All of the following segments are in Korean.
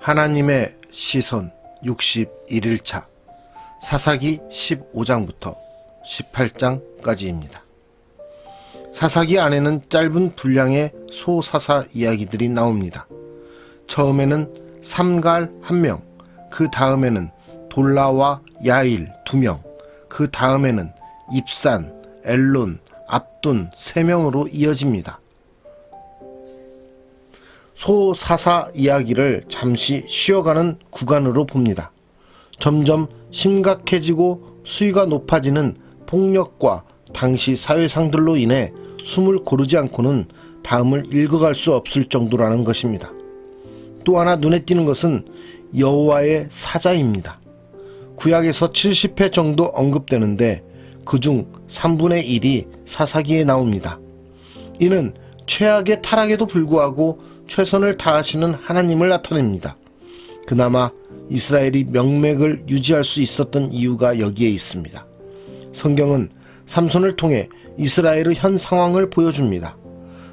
하나님의 시선 61일차 사사기 15장부터 18장까지입니다. 사사기 안에는 짧은 분량의 소사사 이야기들이 나옵니다. 처음에는 삼갈 1명, 그 다음에는 돌라와 야일 2명, 그 다음에는 입산, 엘론, 압돈 3명으로 이어집니다. 소사사 이야기를 잠시 쉬어가는 구간으로 봅니다. 점점 심각해지고 수위가 높아지는 폭력과 당시 사회상들로 인해 숨을 고르지 않고는 다음을 읽어갈 수 없을 정도라는 것입니다. 또 하나 눈에 띄는 것은 여호와의 사자입니다. 구약에서 70회 정도 언급되는데 그중 3분의 1이 사사기에 나옵니다. 이는 최악의 타락에도 불구하고 최선을 다하시는 하나님을 나타냅니다. 그나마 이스라엘이 명맥을 유지할 수 있었던 이유가 여기에 있습니다. 성경은 삼손을 통해 이스라엘의 현 상황을 보여줍니다.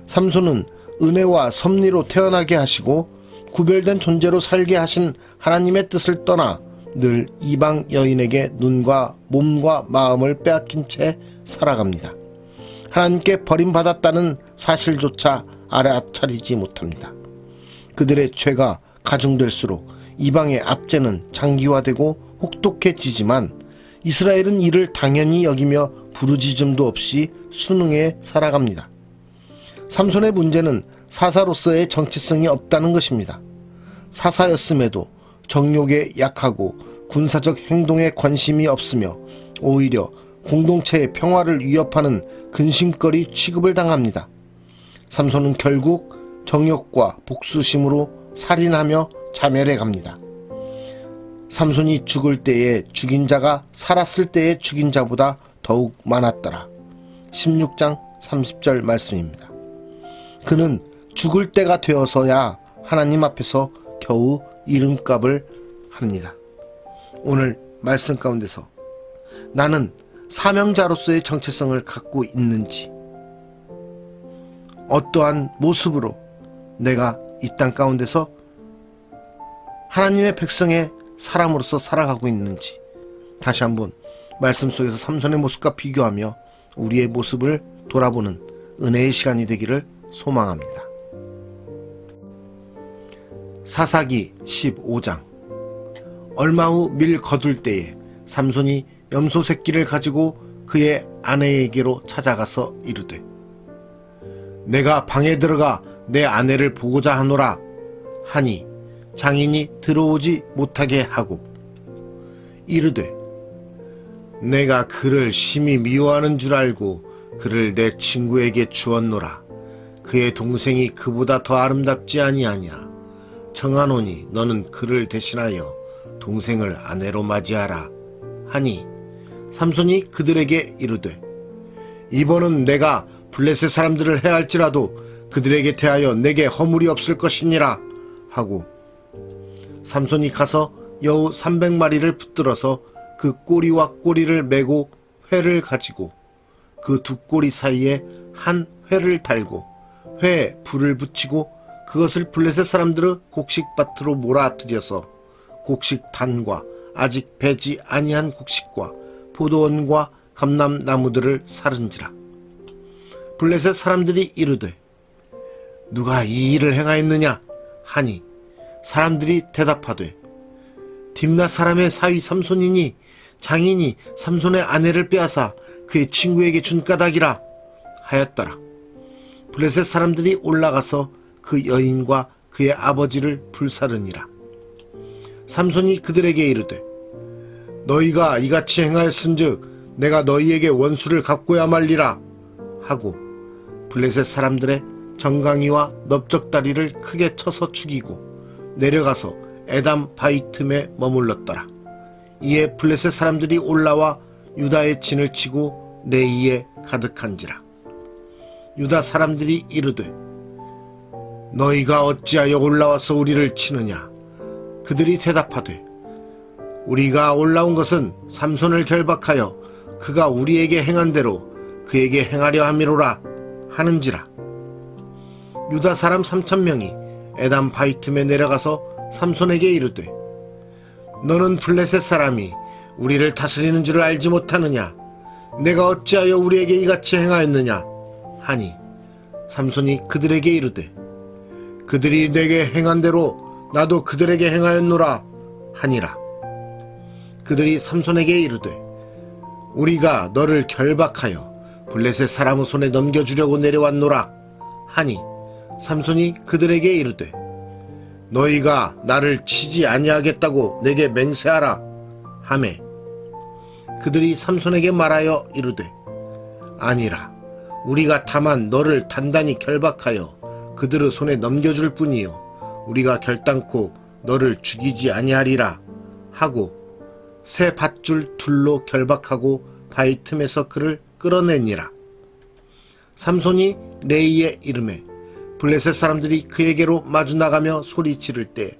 삼손은 은혜와 섭리로 태어나게 하시고 구별된 존재로 살게 하신 하나님의 뜻을 떠나 늘 이방 여인에게 눈과 몸과 마음을 빼앗긴 채 살아갑니다. 하나님께 버림받았다는 사실조차 알아차리지 못합니다. 그들의 죄가 가중될수록 이방의 압제는 장기화되고 혹독해지지만 이스라엘은 이를 당연히 여기며 부르짖음도 없이 순응해 살아갑니다. 삼손의 문제는 사사로서의 정체성이 없다는 것입니다. 사사였음에도 정욕에 약하고 군사적 행동에 관심이 없으며 오히려 공동체의 평화를 위협하는 근심거리 취급을 당합니다. 삼손은 결국 정욕과 복수심으로 살인하며 자멸해 갑니다. 삼손이 죽을 때에 죽인 자가 살았을 때에 죽인 자보다 더욱 많았더라. 16장 30절 말씀입니다. 그는 죽을 때가 되어서야 하나님 앞에서 겨우 이름값을 합니다. 오늘 말씀 가운데서 나는 사명자로서의 정체성을 갖고 있는지, 어떠한 모습으로 내가 이 땅 가운데서 하나님의 백성의 사람으로서 살아가고 있는지 다시 한번 말씀 속에서 삼손의 모습과 비교하며 우리의 모습을 돌아보는 은혜의 시간이 되기를 소망합니다. 사사기 15장. 얼마 후 밀 거둘 때에 삼손이 염소 새끼를 가지고 그의 아내에게로 찾아가서 이르되 내가 방에 들어가 내 아내를 보고자 하노라 하니 장인이 들어오지 못하게 하고 이르되 내가 그를 심히 미워하는 줄 알고 그를 내 친구에게 주었노라. 그의 동생이 그보다 더 아름답지 아니하냐. 청하노니 너는 그를 대신하여 동생을 아내로 맞이하라 하니 삼손이 그들에게 이르되 이번은 내가 블레셋 사람들을 해할지라도 그들에게 대하여 내게 허물이 없을 것이니라 하고 삼손이 가서 여우 300마리를 붙들어서 그 꼬리와 꼬리를 메고 회를 가지고 그 두 꼬리 사이에 한 회를 달고 회에 불을 붙이고 그것을 블레셋 사람들의 곡식밭으로 몰아들여서 곡식단과 아직 배지 아니한 곡식과 포도원과 감람나무들을 사른지라. 블레셋 사람들이 이르되 누가 이 일을 행하였느냐 하니 사람들이 대답하되 딥나 사람의 사위 삼손이니 장인이 삼손의 아내를 빼앗아 그의 친구에게 준 까닭이라 하였더라. 블레셋 사람들이 올라가서 그 여인과 그의 아버지를 불사르니라. 삼손이 그들에게 이르되 너희가 이같이 행하였은즉 내가 너희에게 원수를 갚고야 말리라 하고 블레셋 사람들의 정강이와 넓적다리를 크게 쳐서 죽이고 내려가서 에담 바이틈에 머물렀더라. 이에 블레셋 사람들이 올라와 유다의 진을 치고 내이에 가득한지라. 유다 사람들이 이르되 너희가 어찌하여 올라와서 우리를 치느냐. 그들이 대답하되 우리가 올라온 것은 삼손을 결박하여 그가 우리에게 행한 대로 그에게 행하려 함이로라 하는지라. 유다 사람 3,000명이 에담 바이틈에 내려가서 삼손에게 이르되 너는 블레셋 사람이 우리를 다스리는 줄을 알지 못하느냐? 내가 어찌하여 우리에게 이같이 행하였느냐? 하니 삼손이 그들에게 이르되 그들이 내게 행한 대로 나도 그들에게 행하였노라 하니라. 그들이 삼손에게 이르되 우리가 너를 결박하여 블레셋 사람의 손에 넘겨주려고 내려왔노라 하니 삼손이 그들에게 이르되 너희가 나를 치지 아니하겠다고 내게 맹세하라 하매 그들이 삼손에게 말하여 이르되 아니라 우리가 다만 너를 단단히 결박하여 그들의 손에 넘겨줄 뿐이요 우리가 결단코 너를 죽이지 아니하리라 하고 새 밧줄 둘로 결박하고 바위 틈에서 그를 끌어내니라. 삼손이 레이에 이르매 블레셋 사람들이 그에게로 마주 나가며 소리 지를 때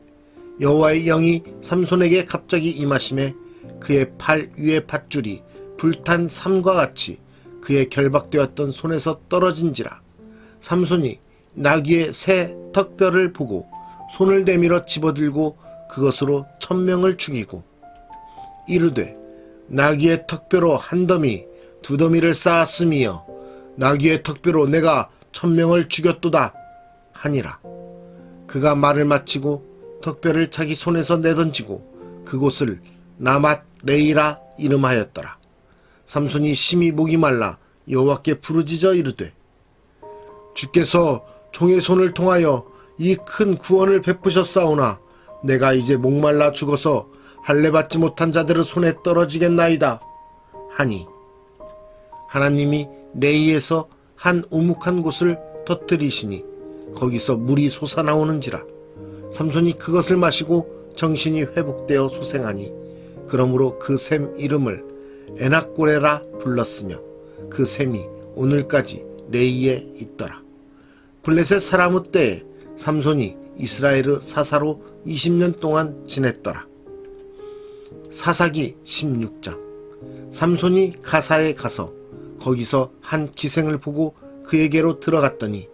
여호와의 영이 삼손에게 갑자기 임하심에 그의 팔 위의 밧줄이 불탄 삼과 같이 그의 결박되었던 손에서 떨어진지라. 삼손이 나귀의 새 턱뼈를 보고 손을 내밀어 집어들고 그것으로 1000명을 죽이고 이르되 나귀의 턱뼈로 한 더미 두 더미를 쌓았음이여 나귀의 턱뼈로 내가 1000명을 죽였도다 하니라. 그가 말을 마치고 턱뼈를 자기 손에서 내던지고 그곳을 나맛 레이라 이름하였더라. 삼손이 심히 목이 말라 여호와께 부르짖어 이르되 주께서 종의 손을 통하여 이 큰 구원을 베푸셨사오나 내가 이제 목말라 죽어서 할례 받지 못한 자들의 손에 떨어지겠나이다 하니 하나님이 레이에서 한 우묵한 곳을 터뜨리시니 거기서 물이 솟아나오는지라. 삼손이 그것을 마시고 정신이 회복되어 소생하니 그러므로 그 샘 이름을 에낙고레라 불렀으며 그 샘이 오늘까지 레이에 있더라. 블레셋 사람의 때에 삼손이 이스라엘의 사사로 20년 동안 지냈더라. 사사기 16장. 삼손이 가사에 가서 거기서 한 기생을 보고 그에게로 들어갔더니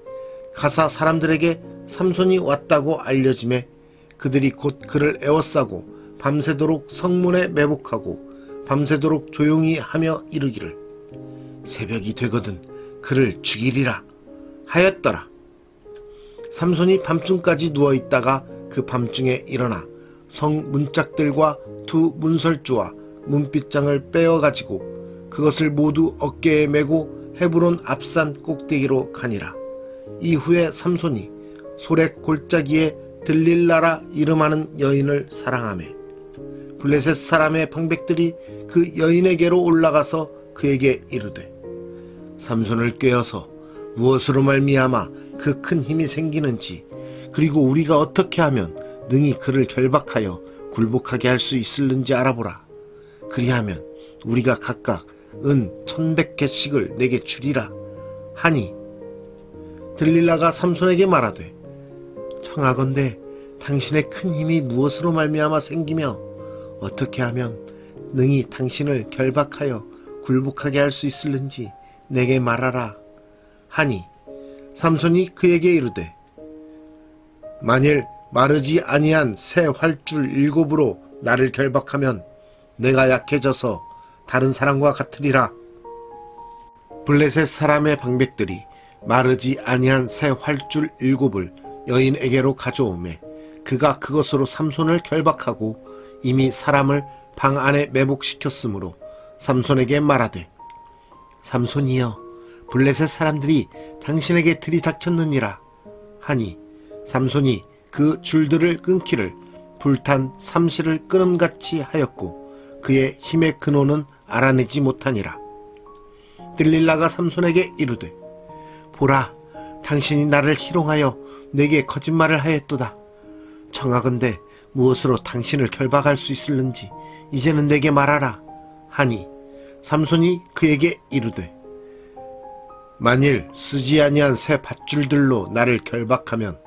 가사 사람들에게 삼손이 왔다고 알려지매 그들이 곧 그를 에워싸고 밤새도록 성문에 매복하고 밤새도록 조용히 하며 이르기를 새벽이 되거든 그를 죽이리라 하였더라. 삼손이 밤중까지 누워있다가 그 밤중에 일어나 성 문짝들과 두 문설주와 문빗장을 빼어가지고 그것을 모두 어깨에 메고 헤브론 앞산 꼭대기로 가니라. 이후에 삼손이 소렉 골짜기에 들릴라라 이름하는 여인을 사랑하매 블레셋 사람의 방백들이 그 여인에게로 올라가서 그에게 이르되 삼손을 꾀어서 무엇으로 말미암아 그 큰 힘이 생기는지 그리고 우리가 어떻게 하면 능히 그를 결박하여 굴복하게 할 수 있을는지 알아보라. 그리하면 우리가 각각 은 1100개씩을 내게 주리라 하니 들릴라가 삼손에게 말하되 청하건대 당신의 큰 힘이 무엇으로 말미암아 생기며 어떻게 하면 능히 당신을 결박하여 굴복하게 할 수 있을는지 내게 말하라 하니 삼손이 그에게 이르되 만일 마르지 아니한 새 활줄 7으로 나를 결박하면 내가 약해져서 다른 사람과 같으리라. 블레셋 사람의 방백들이 마르지 아니한 새 활줄 7을 여인에게로 가져오매 그가 그것으로 삼손을 결박하고 이미 사람을 방 안에 매복시켰으므로 삼손에게 말하되 삼손이여 블레셋 사람들이 당신에게 들이닥쳤느니라 하니 삼손이 그 줄들을 끊기를 불탄 삼시를 끊음같이 하였고 그의 힘의 근원은 알아내지 못하니라. 들릴라가 삼손에게 이르되 보라 당신이 나를 희롱하여 내게 거짓말을 하였도다. 청하건대 무엇으로 당신을 결박할 수 있을는지 이제는 내게 말하라 하니 삼손이 그에게 이르되 만일 쓰지 아니한 새 밧줄들로 나를 결박하면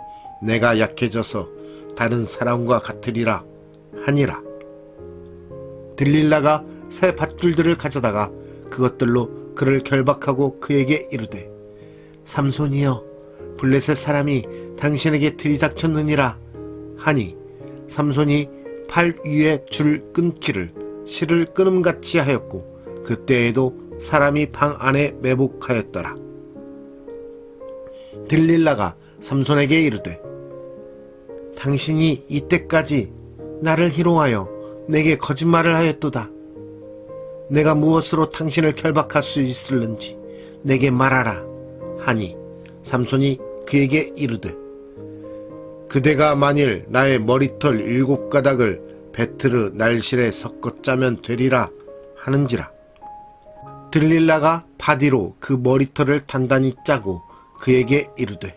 내가 약해져서 다른 사람과 같으리라 하니라. 들릴라가 새 밧줄들을 가져다가 그것들로 그를 결박하고 그에게 이르되 삼손이여 블레셋 사람이 당신에게 들이닥쳤느니라 하니 삼손이 팔 위에 줄 끊기를 실을 끊음같이 하였고 그때에도 사람이 방 안에 매복하였더라. 들릴라가 삼손에게 이르되 당신이 이때까지 나를 희롱하여 내게 거짓말을 하였도다. 내가 무엇으로 당신을 결박할 수 있을는지 내게 말하라 하니 삼손이 그에게 이르되 그대가 만일 나의 머리털 7가닥을 베트르 날실에 섞어 짜면 되리라 하는지라. 들릴라가 바디로 그 머리털을 단단히 짜고 그에게 이르되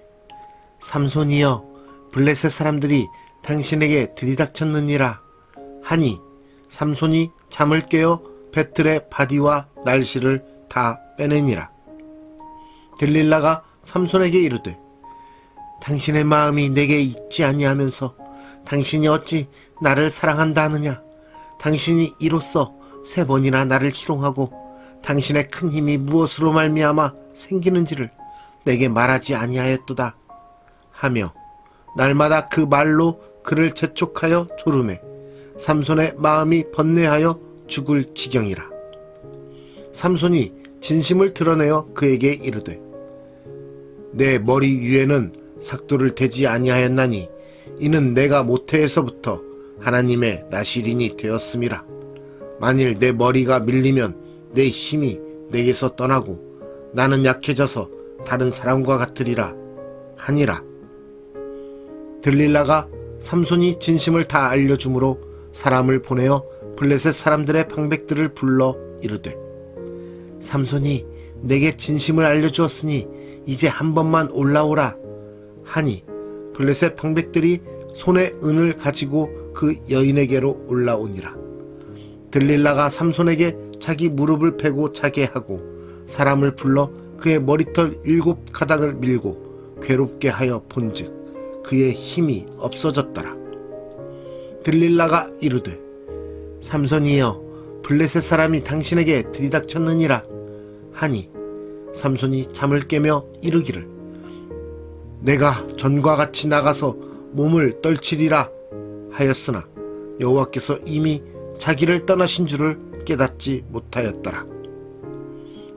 삼손이여 블레셋 사람들이 당신에게 들이닥쳤느니라 하니 삼손이 잠을 깨어 베틀의 바디와 날실을 다 빼내니라. 들릴라가 삼손에게 이르되 당신의 마음이 내게 있지 아니하면서 당신이 어찌 나를 사랑한다 하느냐. 당신이 이로써 3번이나 나를 희롱하고 당신의 큰 힘이 무엇으로 말미암아 생기는지를 내게 말하지 아니하였도다 하며 날마다 그 말로 그를 재촉하여 조르매 삼손의 마음이 번뇌하여 죽을 지경이라. 삼손이 진심을 드러내어 그에게 이르되 내 머리 위에는 삭도를 대지 아니하였나니 이는 내가 모태에서부터 하나님의 나시린이 되었음이라. 만일 내 머리가 밀리면 내 힘이 내게서 떠나고 나는 약해져서 다른 사람과 같으리라 하니라. 들릴라가 삼손이 진심을 다 알려주므로 사람을 보내어 블레셋 사람들의 방백들을 불러 이르되 삼손이 내게 진심을 알려주었으니 이제 한 번만 올라오라 하니 블레셋 방백들이 손에 은을 가지고 그 여인에게로 올라오니라. 들릴라가 삼손에게 자기 무릎을 베고 자게 하고 사람을 불러 그의 머리털 7가닥을 밀고 괴롭게 하여 본즉 그의 힘이 없어졌더라. 들릴라가 이르되 삼손이여 블레셋 사람이 당신에게 들이닥쳤느니라 하니 삼손이 잠을 깨며 이르기를 내가 전과 같이 나가서 몸을 떨치리라 하였으나 여호와께서 이미 자기를 떠나신 줄을 깨닫지 못하였더라.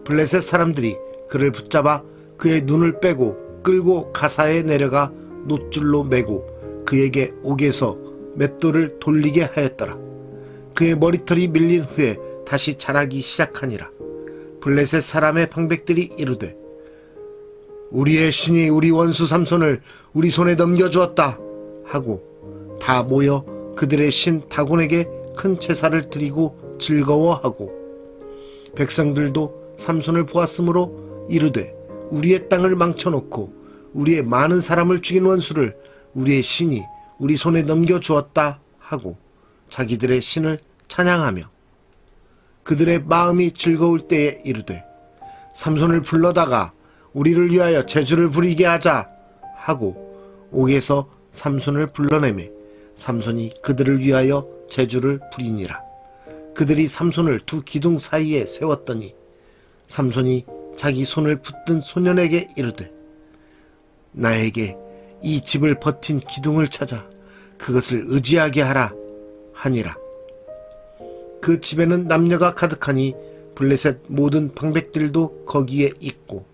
블레셋 사람들이 그를 붙잡아 그의 눈을 빼고 끌고 가사에 내려가 놋줄로 매고 그에게 옥에서 맷돌을 돌리게 하였더라. 그의 머리털이 밀린 후에 다시 자라기 시작하니라. 블레셋 사람의 방백들이 이르되 우리의 신이 우리 원수 삼손을 우리 손에 넘겨주었다 하고 다 모여 그들의 신 다곤에게 큰 제사를 드리고 즐거워하고 백성들도 삼손을 보았으므로 이르되 우리의 땅을 망쳐놓고 우리의 많은 사람을 죽인 원수를 우리의 신이 우리 손에 넘겨주었다 하고 자기들의 신을 찬양하며 그들의 마음이 즐거울 때에 이르되 삼손을 불러다가 우리를 위하여 제주를 부리게 하자 하고 옥에서 삼손을 불러내매 삼손이 그들을 위하여 제주를 부리니라. 그들이 삼손을 두 기둥 사이에 세웠더니 삼손이 자기 손을 붙든 소년에게 이르되 나에게 이 집을 버틴 기둥을 찾아 그것을 의지하게 하라 하니라. 그 집에는 남녀가 가득하니 블레셋 모든 방백들도 거기에 있고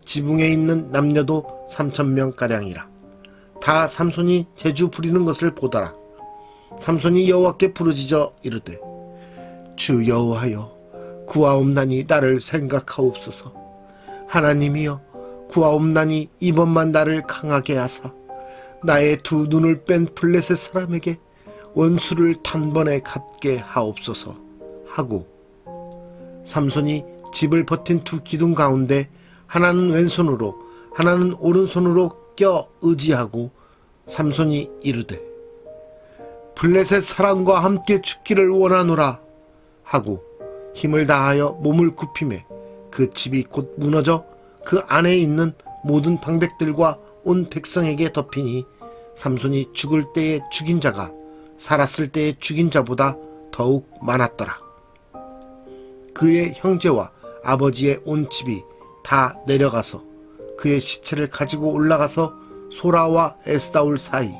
지붕에 있는 남녀도 3,000명가량이라. 다 삼손이 제주 부리는 것을 보더라. 삼손이 여호와께 부르짖어 이르되 주 여호와여 구하옵나니 나를 생각하옵소서. 하나님이여 구하옵나니 이번만 나를 강하게 하사 나의 두 눈을 뺀 블레셋 사람에게 원수를 단번에 갚게 하옵소서 하고 삼손이 집을 버틴 두 기둥 가운데 하나는 왼손으로 하나는 오른손으로 껴 의지하고 삼손이 이르되 블레셋 사람과 함께 죽기를 원하노라 하고 힘을 다하여 몸을 굽히매 그 집이 곧 무너져 그 안에 있는 모든 방백들과 온 백성에게 덮이니 삼손이 죽을 때에 죽인 자가 살았을 때에 죽인 자보다 더욱 많았더라. 그의 형제와 아버지의 온 집이 다 내려가서 그의 시체를 가지고 올라가서 소라와 에스다올 사이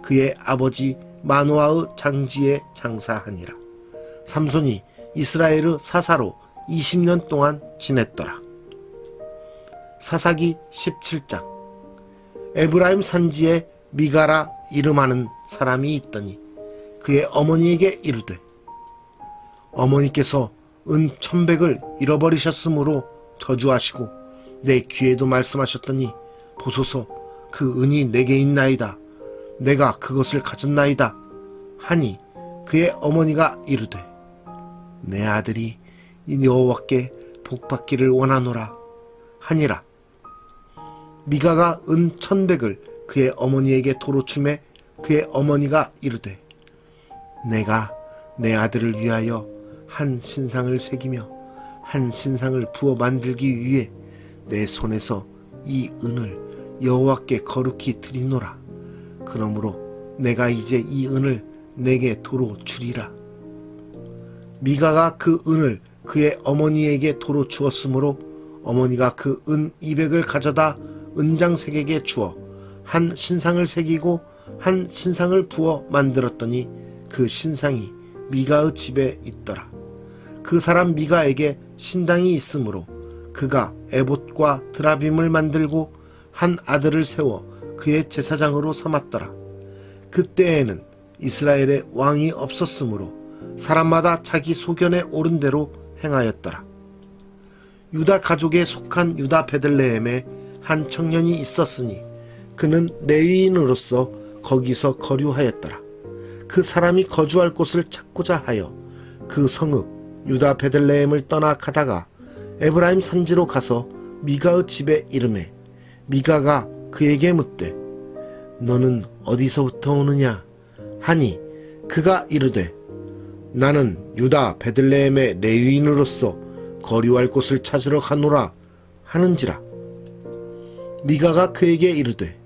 그의 아버지 마노아의 장지에 장사하니라. 삼손이 이스라엘의 사사로 20년 동안 지냈더라. 사사기 17장. 에브라임 산지에 미가라 이름하는 사람이 있더니 그의 어머니에게 이르되, 어머니께서 은 1,100을 잃어버리셨으므로 저주하시고 내 귀에도 말씀하셨더니 보소서 그 은이 내게 있나이다. 내가 그것을 가졌나이다. 하니 그의 어머니가 이르되, 내 아들이 이 여호와께 복받기를 원하노라 하니라. 미가가 은 1,100을 그의 어머니에게 도로 주매 그의 어머니가 이르되, 내가 내 아들을 위하여 한 신상을 새기며 한 신상을 부어 만들기 위해 내 손에서 이 은을 여호와께 거룩히 드리노라. 그러므로 내가 이제 이 은을 내게 도로 주리라. 미가가 그 은을 그의 어머니에게 도로 주었으므로 어머니가 그 은 200을 가져다 은장색에게 주어 한 신상을 새기고 한 신상을 부어 만들었더니 그 신상이 미가의 집에 있더라. 그 사람 미가에게 신당이 있으므로 그가 에봇과 드라빔을 만들고 한 아들을 세워 그의 제사장으로 삼았더라. 그때에는 이스라엘에 왕이 없었으므로 사람마다 자기 소견에 오른 대로 행하였더라. 유다 가족에 속한 유다 베들레헴에 한 청년이 있었으니 그는 레위인으로서 거기서 거류하였더라. 그 사람이 거주할 곳을 찾고자 하여 그 성읍 유다 베들레헴을 떠나 가다가 에브라임 산지로 가서 미가의 집에 이르매 미가가 그에게 묻되, 너는 어디서부터 오느냐 하니 그가 이르되, 나는 유다 베들레헴의 레위인으로서 거류할 곳을 찾으러 가노라 하는지라. 미가가 그에게 이르되,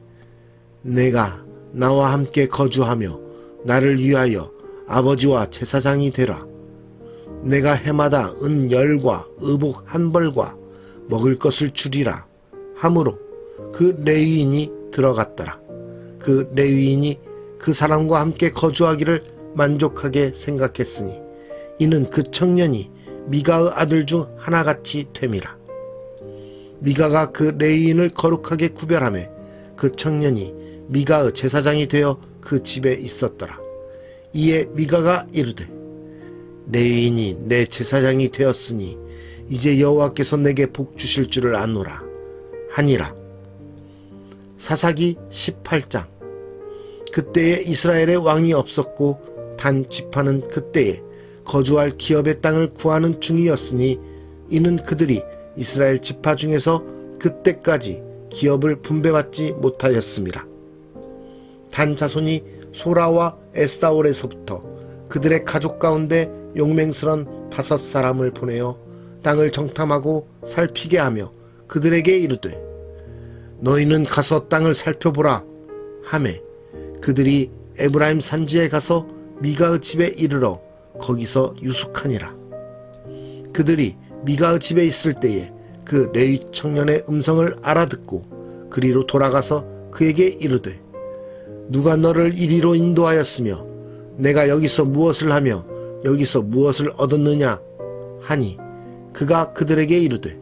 내가 나와 함께 거주하며 나를 위하여 아버지와 제사장이 되라. 내가 해마다 은 10과 의복 1벌과 먹을 것을 주리라 하므로 그 레위인이 들어갔더라. 그 레위인이 그 사람과 함께 거주하기를 만족하게 생각했으니 이는 그 청년이 미가의 아들 중 하나같이 됨이라. 미가가 그 레위인을 거룩하게 구별하며 그 청년이 미가의 제사장이 되어 그 집에 있었더라. 이에 미가가 이르되, 레위인이 내 제사장이 되었으니 이제 여호와께서 내게 복 주실 줄을 아노라 하니라. 사사기 18장. 그때에 이스라엘에 왕이 없었고 단 지파는 그때에 거주할 기업의 땅을 구하는 중이었으니 이는 그들이 이스라엘 지파 중에서 그때까지 기업을 분배받지 못하였음이라. 단 자손이 소라와 에스다올에서부터 그들의 가족 가운데 용맹스런 5사람을 보내어 땅을 정탐하고 살피게 하며 그들에게 이르되, 너희는 가서 땅을 살펴보라 하매 그들이 에브라임 산지에 가서 미가의 집에 이르러 거기서 유숙하니라. 그들이 미가의 집에 있을 때에 그 레위 청년의 음성을 알아듣고 그리로 돌아가서 그에게 이르되, 누가 너를 이리로 인도하였으며 내가 여기서 무엇을 하며 여기서 무엇을 얻었느냐 하니 그가 그들에게 이르되,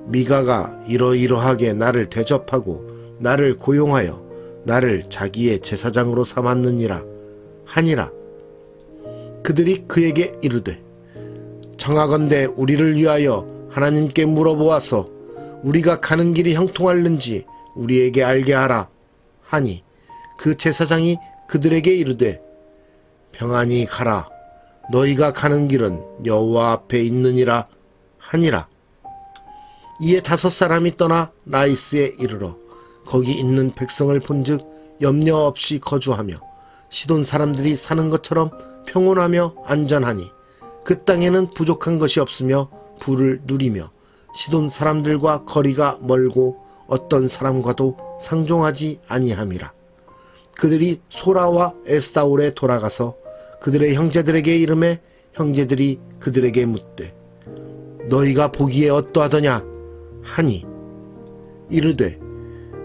미가가 이러이러하게 나를 대접하고 나를 고용하여 나를 자기의 제사장으로 삼았느니라 하니라. 그들이 그에게 이르되, 청하건대 우리를 위하여 하나님께 물어보아서 우리가 가는 길이 형통할는지 우리에게 알게 하라 하니 그 제사장이 그들에게 이르되, 평안히 가라. 너희가 가는 길은 여호와 앞에 있느니라 하니라. 이에 5사람이 떠나 라이스에 이르러 거기 있는 백성을 본즉 염려 없이 거주하며 시돈 사람들이 사는 것처럼 평온하며 안전하니 그 땅에는 부족한 것이 없으며 부를 누리며 시돈 사람들과 거리가 멀고 어떤 사람과도 상종하지 아니함이라. 그들이 소라와 에스다올에 돌아가서 그들의 형제들에게 이르매 형제들이 그들에게 묻되, 너희가 보기에 어떠하더냐 하니 이르되,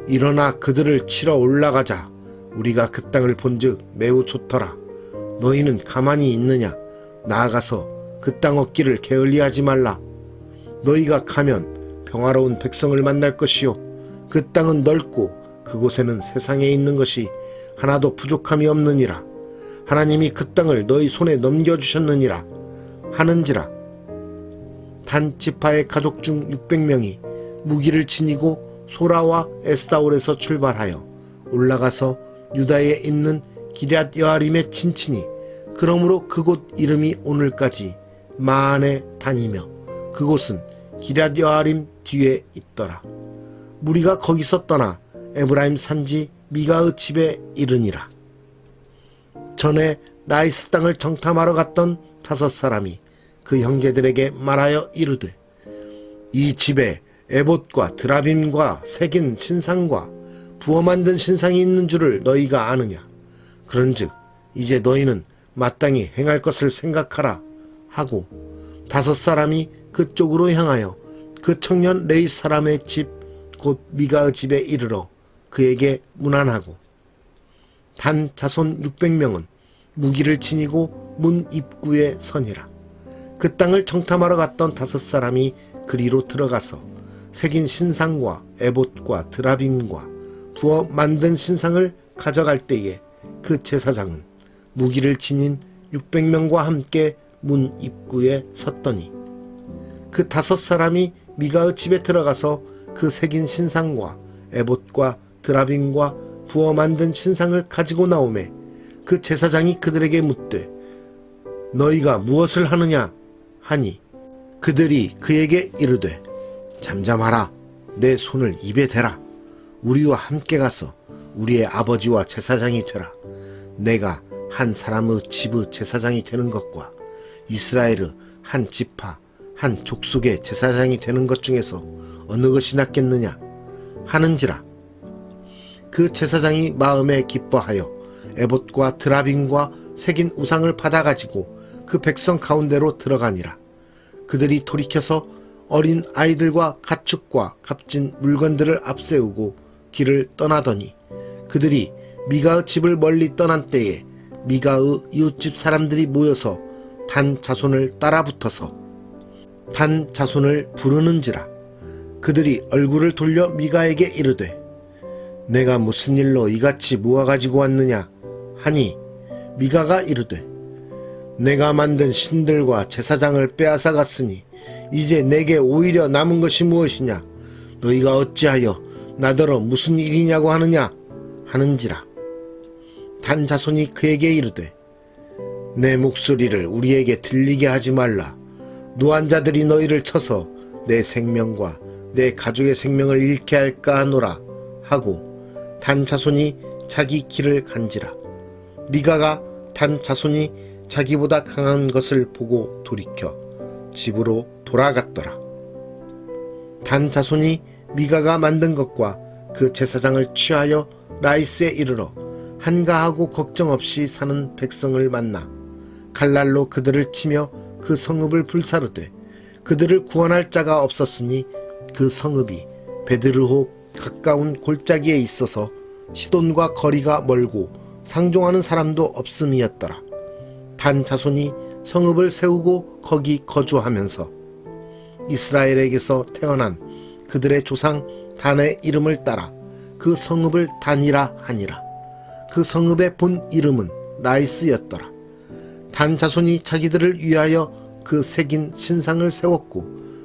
일어나 그들을 치러 올라가자. 우리가 그 땅을 본즉 매우 좋더라. 너희는 가만히 있느냐? 나아가서 그 땅 얻기를 게을리하지 말라. 너희가 가면 평화로운 백성을 만날 것이요 그 땅은 넓고 그곳에는 세상에 있는 것이 하나도 부족함이 없느니라. 하나님이 그 땅을 너희 손에 넘겨주셨느니라 하는지라. 단 지파의 가족 중 600명이 무기를 지니고 소라와 에스다올에서 출발하여 올라가서 유다에 있는 기럇 여아림에 진치니 그러므로 그곳 이름이 오늘까지 마안에 다니며 그곳은 기럇 여아림 뒤에 있더라. 무리가 거기서 떠나 에브라임 산지 미가의 집에 이르니라. 전에 라이스 땅을 정탐하러 갔던 5사람이 그 형제들에게 말하여 이르되 이 집에 에봇과 드라빔과 새긴 신상과 부어 만든 신상이 있는 줄을 너희가 아느냐? 그런즉 이제 너희는 마땅히 행할 것을 생각하라 하고 5사람이 그쪽으로 향하여 그 청년 레위 사람의 집 곧 미가의 집에 이르러 그에게 문안하고 단 자손 600명은 무기를 지니고 문 입구에 서니라. 그 땅을 정탐하러 갔던 5사람이 그리로 들어가서 새긴 신상과 에봇과 드라빔과 부어 만든 신상을 가져갈 때에 그 제사장은 무기를 지닌 600명과 함께 문 입구에 섰더니 그 5사람이 미가의 집에 들어가서 그 새긴 신상과 에봇과 드라빔과 부어 만든 신상을 가지고 나오매 그 제사장이 그들에게 묻되 너희가 무엇을 하느냐 하니 그들이 그에게 이르되 잠잠하라. 내 손을 입에 대라. 우리와 함께 가서 우리의 아버지와 제사장이 되라. 내가 한 사람의 집의 제사장이 되는 것과 이스라엘의 한 지파 한 족속의 제사장이 되는 것 중에서 어느 것이 낫겠느냐 하는지라. 그 제사장이 마음에 기뻐하여 에봇과 드라빔과 새긴 우상을 받아가지고 그 백성 가운데로 들어가니라. 그들이 돌이켜서 어린 아이들과 가축과 값진 물건들을 앞세우고 길을 떠나더니 그들이 미가의 집을 멀리 떠난 때에 미가의 이웃집 사람들이 모여서 단 자손을 따라붙어서 단 자손을 부르는지라. 그들이 얼굴을 돌려 미가에게 이르되 내가 무슨 일로 이같이 모아가지고 왔느냐 하니 미가가 이르되 내가 만든 신들과 제사장을 빼앗아 갔으니 이제 내게 오히려 남은 것이 무엇이냐? 너희가 어찌하여 나더러 무슨 일이냐고 하느냐 하는지라. 단 자손이 그에게 이르되 내 목소리를 우리에게 들리게 하지 말라. 노한자들이 너희를 쳐서 내 생명과 내 가족의 생명을 잃게 할까 하노라 하고 단 자손이 자기 길을 간지라. 미가가 단 자손이 자기보다 강한 것을 보고 돌이켜 집으로 돌아갔더라. 단 자손이 미가가 만든 것과 그 제사장을 취하여 라이스에 이르러 한가하고 걱정 없이 사는 백성을 만나 칼날로 그들을 치며 그 성읍을 불사르되 그들을 구원할 자가 없었으니 그 성읍이 베드르호 가까운 골짜기에 있어서 시돈과 거리가 멀고 상종하는 사람도 없음이었더라. 단 자손이 성읍을 세우고 거기 거주하면서 이스라엘에게서 태어난 그들의 조상 단의 이름을 따라 그 성읍을 단이라 하니라. 그 성읍의 본 이름은 라이스였더라. 단 자손이 자기들을 위하여 그 새긴 신상을 세웠고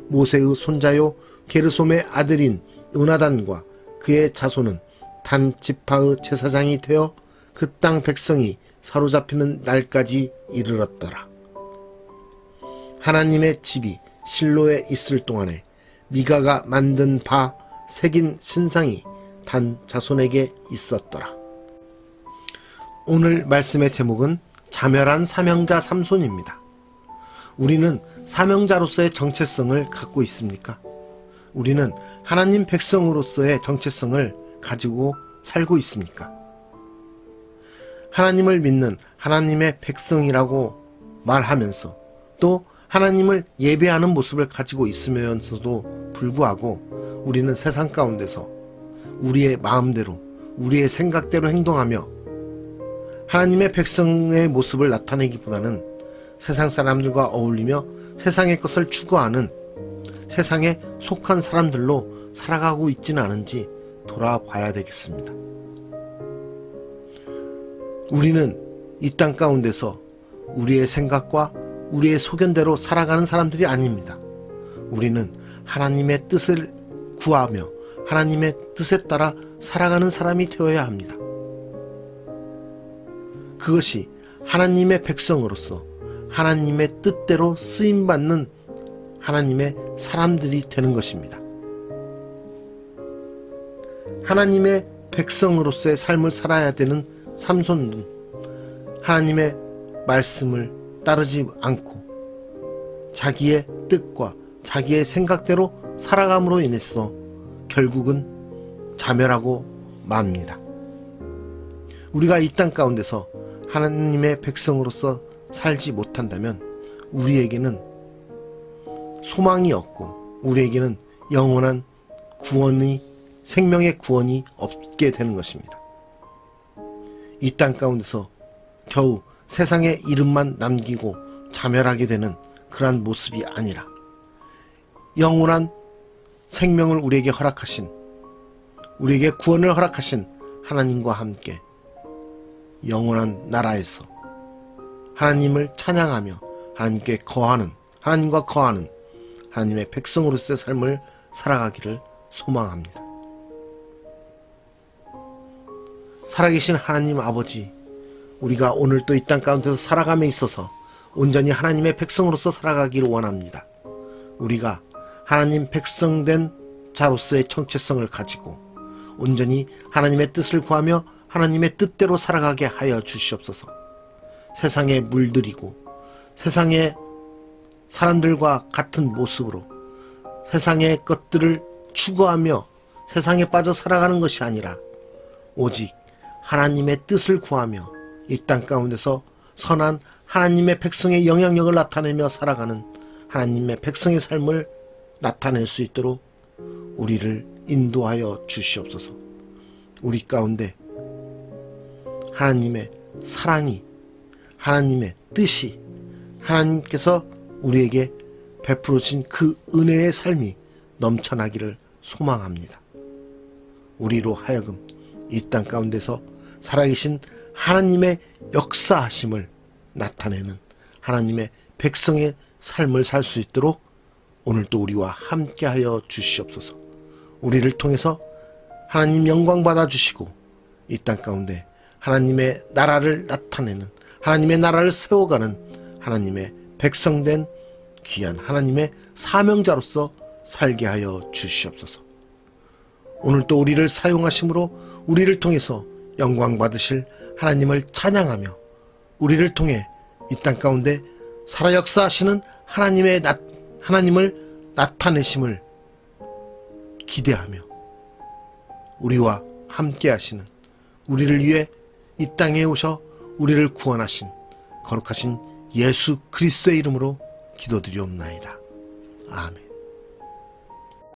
모세의 손자요 게르솜의 아들인 요나단과 그의 자손은 단 지파의 제사장이 되어 그 땅 백성이 사로잡히는 날까지 이르렀더라. 하나님의 집이 실로에 있을 동안에 미가가 만든 바 새긴 신상이 단 자손에게 있었더라. 오늘 말씀의 제목은 자멸한 사명자 삼손입니다. 우리는 사명자로서의 정체성을 갖고 있습니까? 우리는 하나님 백성으로서의 정체성을 가지고 살고 있습니까? 하나님을 믿는 하나님의 백성이라고 말하면서 또 하나님을 예배하는 모습을 가지고 있으면서도 불구하고 우리는 세상 가운데서 우리의 마음대로 우리의 생각대로 행동하며 하나님의 백성의 모습을 나타내기보다는 세상 사람들과 어울리며 세상의 것을 추구하는 세상에 속한 사람들로 살아가고 있지는 않은지 돌아봐야 되겠습니다. 우리는 이 땅 가운데서 우리의 생각과 우리의 소견대로 살아가는 사람들이 아닙니다. 우리는 하나님의 뜻을 구하며 하나님의 뜻에 따라 살아가는 사람이 되어야 합니다. 그것이 하나님의 백성으로서 하나님의 뜻대로 쓰임받는 하나님의 사람들이 되는 것입니다. 하나님의 백성으로서의 삶을 살아야 되는 삼손은 하나님의 말씀을 따르지 않고 자기의 뜻과 자기의 생각대로 살아감으로 인해서 결국은 자멸하고 맙니다. 우리가 이 땅 가운데서 하나님의 백성으로서 살지 못한다면 우리에게는 소망이 없고 우리에게는 영원한 구원이, 생명의 구원이 없게 되는 것입니다. 이 땅 가운데서 겨우 세상의 이름만 남기고 자멸하게 되는 그러한 모습이 아니라 영원한 생명을 우리에게 허락하신, 우리에게 구원을 허락하신 하나님과 함께 영원한 나라에서 하나님을 찬양하며 하나님께 거하는, 하나님과 거하는 하나님의 백성으로서의 삶을 살아가기를 소망합니다. 살아계신 하나님 아버지, 우리가 오늘 또 이 땅 가운데서 살아감에 있어서 온전히 하나님의 백성으로서 살아가기를 원합니다. 우리가 하나님 백성된 자로서의 정체성을 가지고 온전히 하나님의 뜻을 구하며 하나님의 뜻대로 살아가게 하여 주시옵소서. 세상에 물들이고 세상의 사람들과 같은 모습으로 세상의 것들을 추구하며 세상에 빠져 살아가는 것이 아니라 오직 하나님의 뜻을 구하며 이 땅 가운데서 선한 하나님의 백성의 영향력을 나타내며 살아가는 하나님의 백성의 삶을 나타낼 수 있도록 우리를 인도하여 주시옵소서. 우리 가운데 하나님의 사랑이, 하나님의 뜻이, 하나님께서 우리에게 베풀어 주신 그 은혜의 삶이 넘쳐나기를 소망합니다. 우리로 하여금 이 땅 가운데서 살아계신 하나님의 역사하심을 나타내는 하나님의 백성의 삶을 살 수 있도록 오늘도 우리와 함께하여 주시옵소서. 우리를 통해서 하나님 영광 받아주시고 이 땅 가운데 하나님의 나라를 나타내는, 하나님의 나라를 세워가는 하나님의 백성된 귀한 하나님의 사명자로서 살게 하여 주시옵소서. 오늘도 우리를 사용하심으로 우리를 통해서 영광 받으실 하나님을 찬양하며 우리를 통해 이 땅 가운데 살아 역사하시는 하나님을 나타내심을 기대하며 우리와 함께 하시는, 우리를 위해 이 땅에 오셔 우리를 구원하신 거룩하신 예수 그리스도의 이름으로 기도드리옵나이다. 아멘.